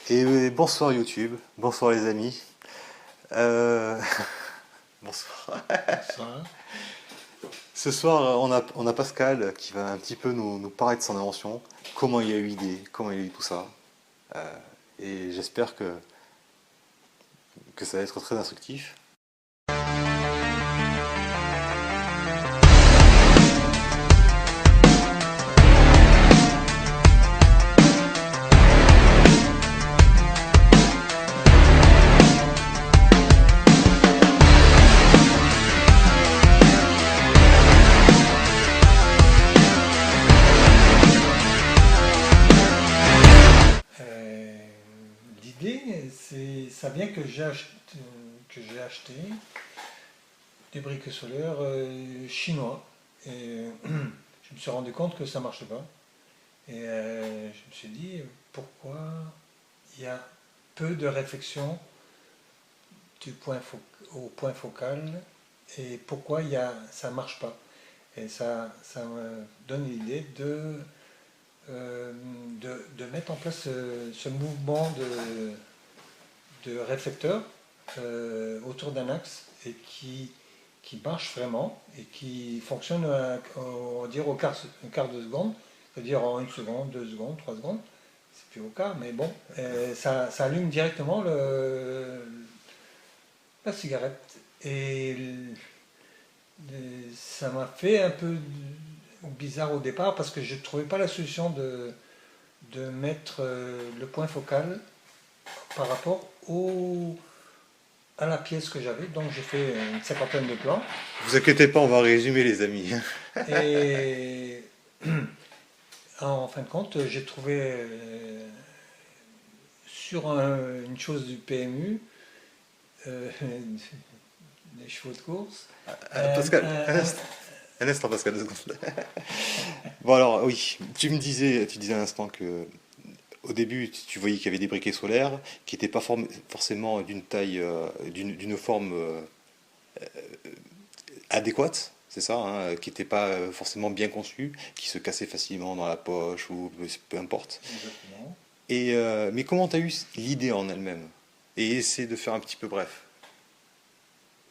Bonsoir YouTube, bonsoir les amis. Euh, Bonsoir. Ça, Ce soir, on a Pascal qui va un petit peu nous parler de son invention, comment il a eu l'idée, comment il a eu tout ça. Et j'espère que ça va être très instructif. euh, l'idée, ça vient que j'ai acheté des briques solaires chinois. Et je me suis rendu compte que ça ne marchait pas. Et je me suis dit, pourquoi il y a peu de réflexion au point focal et pourquoi ça ne marche pas. Et ça me donne l'idée de mettre en place ce mouvement de réflecteur autour d'un axe et qui marche vraiment et qui fonctionne on va dire un quart de seconde, c'est-à-dire en une seconde, 2 secondes, 3 secondes, c'est plus au quart, mais bon, ça allume directement la cigarette. Et ça m'a fait un peu bizarre au départ parce que je ne trouvais pas la solution de mettre le point focal par rapport à la pièce que j'avais. Donc j'ai fait une cinquantaine de plans. Vous inquiétez pas, on va résumer les amis. Et en fin de compte, j'ai trouvé sur une chose du PMU, des chevaux de course, un, Pascal, un- un instant Pascal, 2 secondes. Bon alors oui, tu disais à l'instant que au début tu voyais qu'il y avait des briquets solaires qui n'étaient pas forcément d'une taille, d'une forme adéquate, c'est ça, hein, qui n'était pas forcément bien conçu, qui se cassait facilement dans la poche ou peu importe. exactement. Mais comment tu as eu l'idée en elle-même? Et essayer de faire un petit peu bref.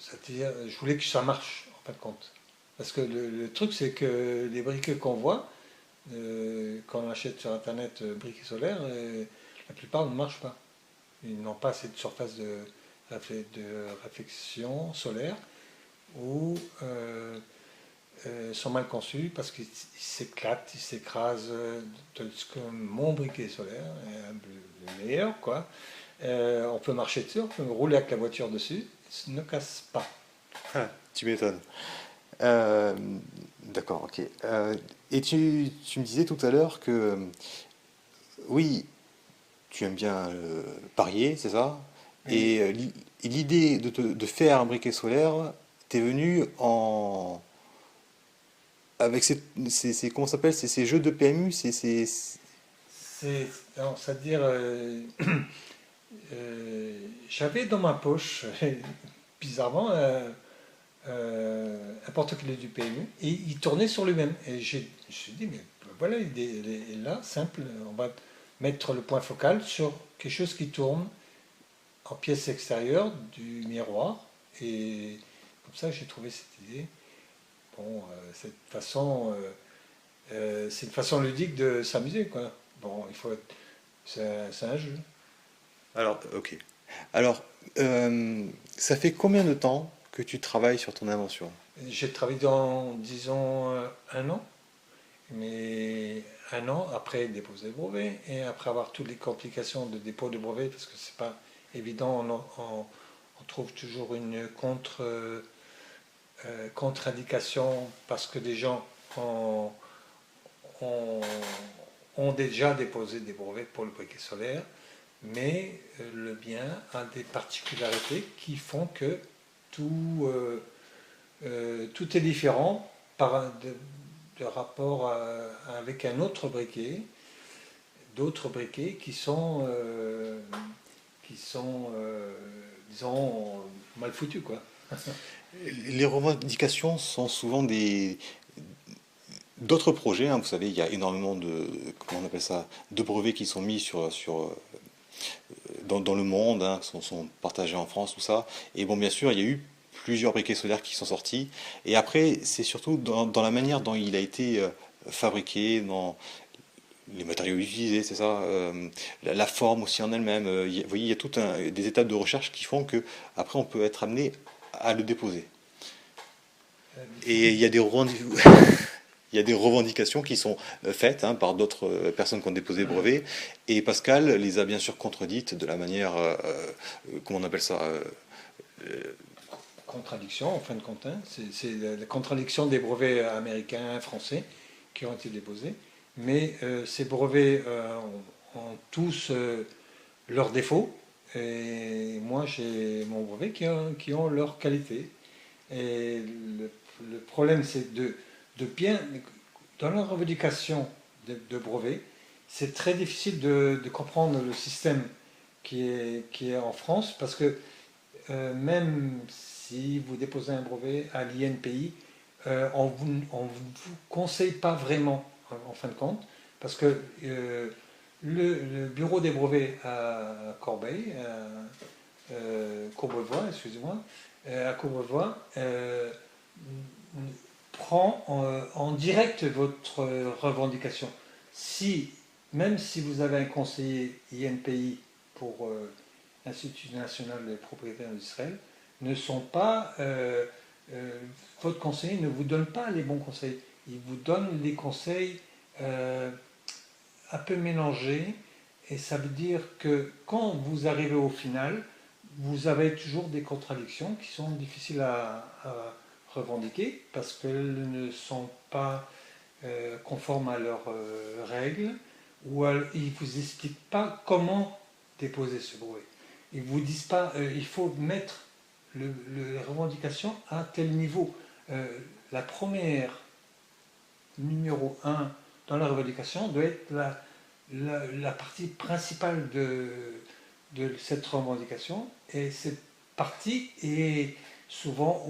C'est-à-dire, je voulais que ça marche, en fin de compte. Parce que le truc, c'est que les briquets qu'on voit, quand on achète sur Internet briquets solaires, la plupart ne marchent pas. Ils n'ont pas assez de surface de réflexion solaire ou sont mal conçus parce qu'ils s'éclatent, ils s'écrasent. Tandis que mon briquet solaire est le meilleur, quoi. On peut marcher dessus, on peut rouler avec la voiture dessus, il ne casse pas. Ah, tu m'étonnes. Euh, d'accord, ok. Et tu me disais tout à l'heure que, oui, tu aimes bien parier, c'est ça? Oui, Et l'idée de faire un briquet solaire t'es venue avec comment ça s'appelle? Ces jeux de PMU, c'est-à-dire, j'avais dans ma poche, bizarrement, un porte-clés du PMU et il tournait sur lui-même. Et je me suis dit, mais voilà, il est là, simple, on va mettre le point focal sur quelque chose qui tourne en pièce extérieure du miroir. Et comme ça, j'ai trouvé cette idée. Bon, c'est une façon ludique de s'amuser, quoi. Bon, c'est un jeu. Alors, ok. Alors, ça fait combien de temps que tu travailles sur ton invention? J'ai travaillé dans, disons, un an, mais un an après déposer le brevet et après avoir toutes les complications de dépôt de brevet, parce que c'est pas évident, on trouve toujours une contre-indication parce que des gens ont, ont déjà déposé des brevets pour le briquet solaire, mais le bien a des particularités qui font que tout, tout est différent de rapport avec un autre briquet, d'autres briquets qui sont disons, mal foutus, quoi. Les revendications sont souvent d'autres projets, hein. Vous savez, il y a énormément comment on appelle ça, de brevets qui sont mis dans le monde, hein, sont partagés en France, tout ça. Et bon, bien sûr, il y a eu plusieurs briquets solaires qui sont sortis. Et après, c'est surtout dans la manière dont il a été fabriqué, dans les matériaux utilisés, c'est ça, la forme aussi en elle-même. Vous voyez, il y a toutes des étapes de recherche qui font que après on peut être amené à le déposer. Et il y a des il y a des revendications qui sont faites, hein, par d'autres personnes qui ont déposé le brevet, et Pascal les a bien sûr contredites de la manière, comment on appelle ça, Contradiction, en fin de compte, hein. C'est la contradiction des brevets américains, français qui ont été déposés. Mais ces brevets ont tous leurs défauts. Et moi, j'ai mon brevet qui ont leur qualité. Et le problème, c'est de bien, dans la revendication de brevet, c'est très difficile de comprendre le système qui est en France, parce que même si vous déposez un brevet à l'INPI, on ne vous conseille pas vraiment, en fin de compte, parce que le bureau des brevets à Corbeil, Courbevoie, excusez-moi, à Courbevoie, prend en direct votre revendication. Si, même si vous avez un conseiller INPI pour l'Institut national des propriétés industrielles, ne sont pas, votre conseiller ne vous donne pas les bons conseils. Il vous donne des conseils un peu mélangés, et ça veut dire que quand vous arrivez au final, vous avez toujours des contradictions qui sont difficiles à revendiquer parce qu'elles ne sont pas conformes à leurs règles, ou ils ne vous expliquent pas comment déposer ce brevet. Ils ne vous disent pas il faut mettre les revendications à tel niveau. La première, numéro 1 dans la revendication, doit être la partie principale de cette revendication, et cette partie est souvent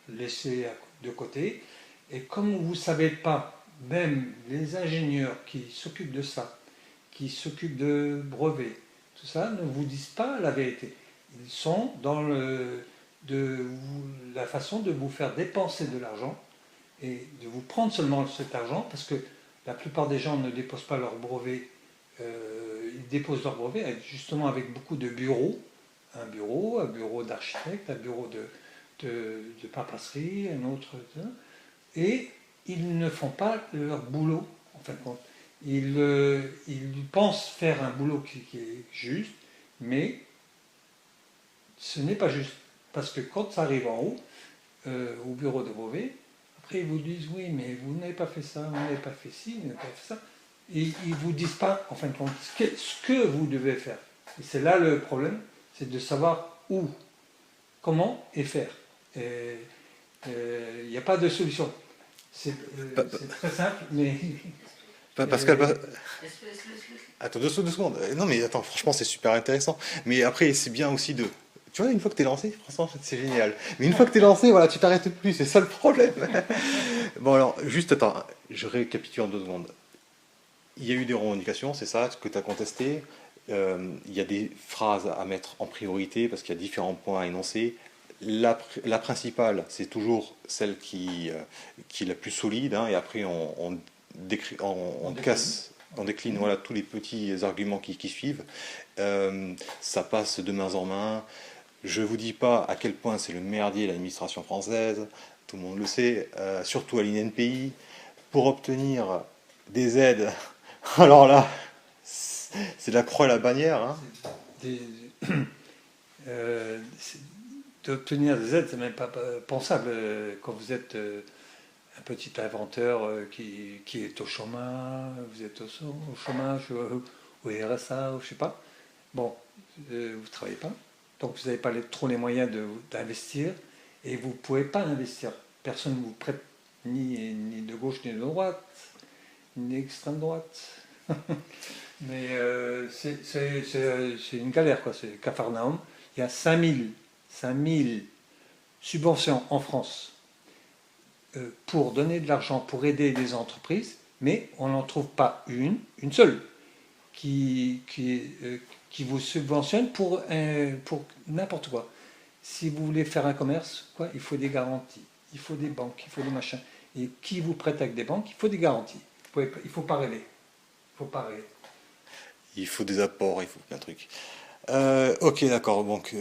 laissée de côté. Et comme vous ne savez pas, même les ingénieurs qui s'occupent de ça, qui s'occupent de brevets, tout ça, ne vous disent pas la vérité. Ils sont dans la façon de vous faire dépenser de l'argent et de vous prendre seulement cet argent, parce que la plupart des gens ne déposent pas leur brevet, ils déposent leur brevet justement avec beaucoup de bureaux, un bureau d'architecte, un bureau de papasserie, un autre, et ils ne font pas leur boulot, en fin de compte. Ils pensent faire un boulot qui est juste, mais ce n'est pas juste. Parce que quand ça arrive en haut, au bureau de brevet, après ils vous disent oui, mais vous n'avez pas fait ça, vous n'avez pas fait ci, vous n'avez pas fait ça. Et ils ne vous disent pas, en fin de compte, ce que vous devez faire. Et c'est là le problème, c'est de savoir où, comment et faire. Il n'y a pas de solution. C'est très simple, mais... Pascal, attends 2 secondes. Non mais attends, franchement c'est super intéressant. Mais après c'est bien aussi de... Tu vois, une fois que t'es lancé, franchement c'est génial. Mais une fois que t'es lancé, voilà, tu t'arrêtes plus, c'est ça le problème. Bon alors, juste attends, je récapitule en 2 secondes. Il y a eu des revendications, c'est ça, que tu as contesté. Il y a des phrases à mettre en priorité parce qu'il y a différents points à énoncer. La principale, c'est toujours celle qui est la plus solide, hein, et après on décline voilà, tous les petits arguments qui suivent. Ça passe de main en main. Je ne vous dis pas à quel point c'est le merdier l'administration française, tout le monde le sait, surtout à l'INPI. Pour obtenir des aides, alors là, c'est la croix et la bannière. Hein. D'obtenir des aides, c'est même pas pensable quand vous êtes un petit inventeur qui est au chômage, vous êtes au chômage, au RSA, ou je sais pas. Bon, vous ne travaillez pas, donc vous n'avez pas trop les moyens d'investir, et vous ne pouvez pas investir. Personne ne vous prête ni de gauche ni de droite, ni d'extrême droite. Mais c'est une galère, quoi. C'est Capharnaüm. Il y a 5000 subventions en France pour donner de l'argent, pour aider des entreprises, mais on n'en trouve pas une seule, qui vous subventionne pour n'importe quoi. Si vous voulez faire un commerce, quoi, il faut des garanties, il faut des banques, il faut des machins. Et qui vous prête avec des banques, il faut des garanties. Il ne faut pas rêver. Il faut pas rêver. Il faut des apports, il faut plein de trucs. Ok, d'accord. Donc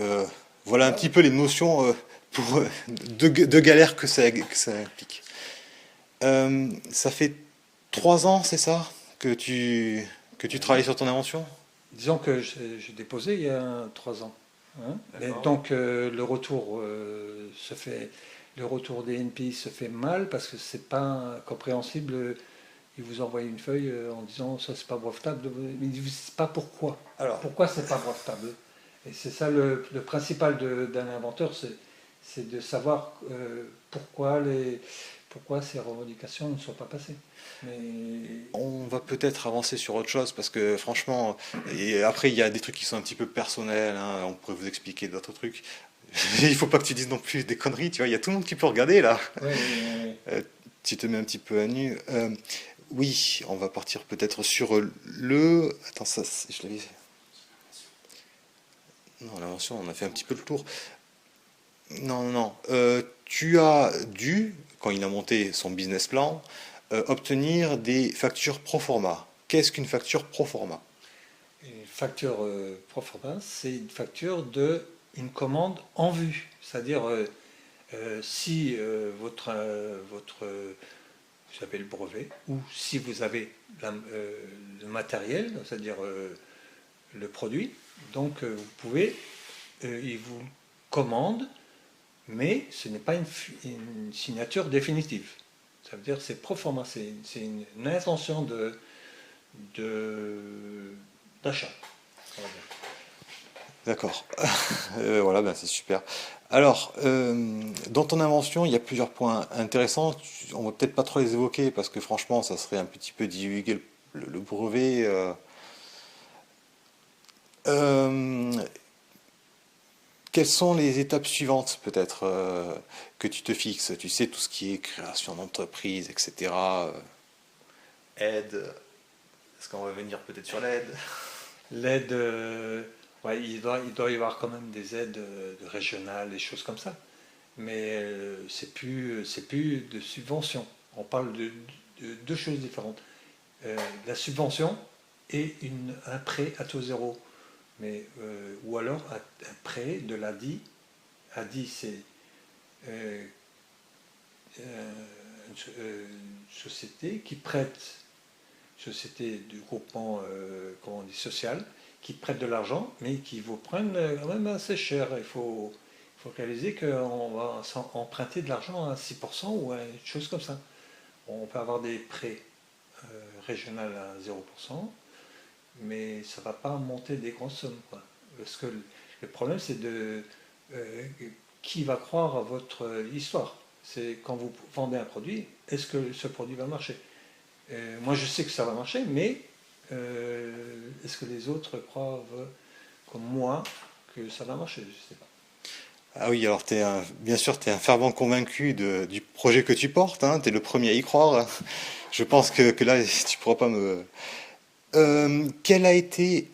voilà un petit peu les notions pour de galères que ça implique. Ça fait 3 ans, c'est ça, que tu travailles sur ton invention? Disons que j'ai déposé il y a 3 ans. Hein. Et donc le retour des NPI se fait mal parce que c'est pas compréhensible. Ils vous envoient une feuille en disant ça c'est pas brevetable, mais ils ne disent pas pourquoi. Alors, Pourquoi c'est pas brevetable? Et c'est ça le principal d'un inventeur, c'est de savoir pourquoi ces revendications ne sont pas passées. Mais on va peut-être avancer sur autre chose parce que franchement, et après il y a des trucs qui sont un petit peu personnels, hein, on pourrait vous expliquer d'autres trucs. Il faut pas que tu dises non plus des conneries, tu vois, il y a tout le monde qui peut regarder là. ouais, ouais. Euh, Tu te mets un petit peu à nu. Oui, on va partir peut-être sur le. Attends, ça, je l'avais. Non, l'invention, on a fait un petit peu le tour. Non, non, non. Tu as dû, quand il a monté son business plan, obtenir des factures pro forma. Qu'est-ce qu'une facture pro forma? Une facture pro forma, c'est une facture de une commande en vue. C'est-à-dire, si vous avez le brevet, ou si vous avez le matériel, c'est-à-dire le produit, donc vous pouvez, il vous commande, mais ce n'est pas une signature définitive. Ça veut dire que c'est pro forma, c'est une intention d'achat. D'accord. Voilà, ben c'est super. Alors, dans ton invention, il y a plusieurs points intéressants. On va peut-être pas trop les évoquer parce que franchement, ça serait un petit peu divulguer le brevet. Euh, Quelles sont les étapes suivantes, peut-être, que tu te fixes? Tu sais, tout ce qui est création d'entreprise, etc. Aide. Est-ce qu'on va venir peut-être sur l'aide? L'aide, ouais, il doit y avoir quand même des aides régionales, des choses comme ça. Mais c'est plus de subvention. On parle de deux choses différentes. La subvention et un prêt à taux zéro. Ou alors un prêt de l'ADI. ADI, c'est euh, une société qui prête, société du groupement comment on dit, social, qui prête de l'argent, mais qui vous prennent quand même assez cher. Il faut réaliser qu'on va emprunter de l'argent à 6% ou à une chose comme ça. On peut avoir des prêts régionaux à 0%, mais ça ne va pas monter des grosses sommes, quoi. Parce que le problème, c'est euh, qui va croire à votre histoire. C'est quand vous vendez un produit, est-ce que ce produit va marcher? Moi, je sais que ça va marcher, mais est-ce que les autres croient, comme moi, que ça va marcher? Je ne sais pas. Ah oui, alors bien sûr, tu es un fervent convaincu du projet que tu portes, hein, tu es le premier à y croire. Je pense que là, tu pourras pas me... Quel a été,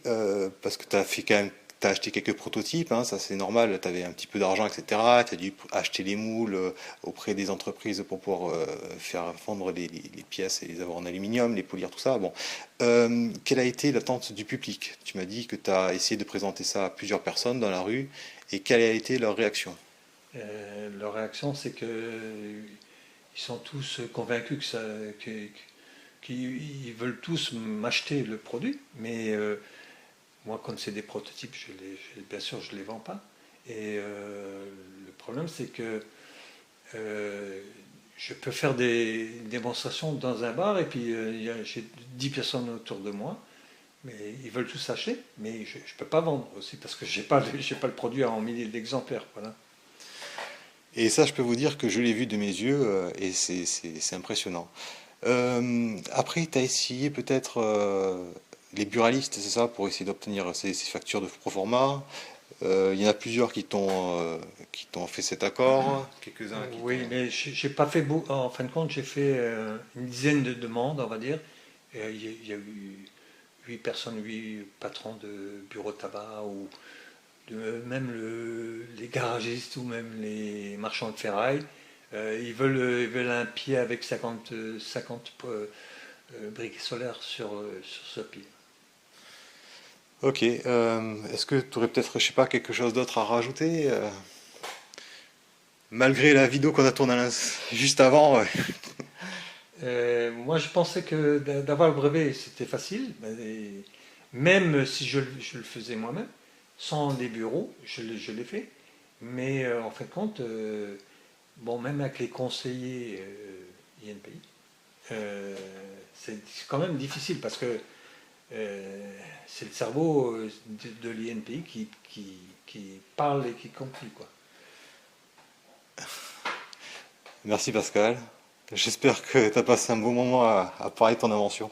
parce que tu as fait quand même, t'as acheté quelques prototypes, hein, ça c'est normal, tu avais un petit peu d'argent, etc. Tu as dû acheter les moules auprès des entreprises pour pouvoir faire fondre les pièces et les avoir en aluminium, les polir, tout ça. Bon. Quelle a été l'attente du public? Tu m'as dit que tu as essayé de présenter ça à plusieurs personnes dans la rue, et quelle a été leur réaction? Leur réaction, c'est que ils sont tous convaincus qu'ils veulent tous m'acheter le produit, mais moi, comme c'est des prototypes, bien sûr, je ne les vends pas. Et le problème, c'est que je peux faire des démonstrations dans un bar et puis j'ai 10 personnes autour de moi, mais ils veulent tous acheter, mais je ne peux pas vendre aussi parce que j'ai pas le produit en milliers d'exemplaires. Voilà. Et ça, je peux vous dire que je l'ai vu de mes yeux et c'est impressionnant. Après, tu as essayé peut-être les buralistes, c'est ça, pour essayer d'obtenir ces factures de proforma. Il y en a plusieurs qui t'ont fait cet accord, quelques-uns qui Oui, t'ont... mais j'ai pas fait beaucoup. En fin de compte, j'ai fait une dizaine de demandes, on va dire. Il y a eu 8 personnes, 8 patrons de bureaux de tabac, ou même les garagistes ou même les marchands de ferraille. Ils veulent un pied avec 50 briques solaires sur ce pied. Ok. Est-ce que tu aurais peut-être, je sais pas, quelque chose d'autre à rajouter malgré la vidéo qu'on a tournée juste avant. Ouais. Moi, je pensais que d'avoir le brevet, c'était facile. Même si je le faisais moi-même, sans des bureaux, je l'ai fait. Mais en fin de compte, bon, même avec les conseillers INPI, c'est quand même difficile parce que c'est le cerveau de l'INPI qui parle et qui conclut, quoi. Merci Pascal. J'espère que tu as passé un bon moment à parler de ton invention.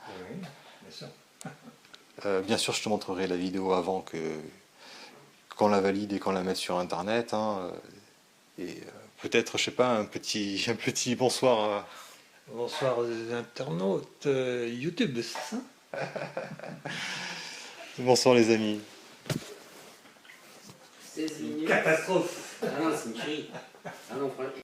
Oui, bien sûr. Bien sûr, je te montrerai la vidéo avant qu'on la valide et qu'on la mette sur Internet. Hein, et peut-être, je sais pas, un petit bonsoir. Bonsoir aux internautes YouTube, c'est ça? Bonsoir les amis. 16 minutes. Catastrophe! Ah non, c'est une tuerie. Ah non, franchement.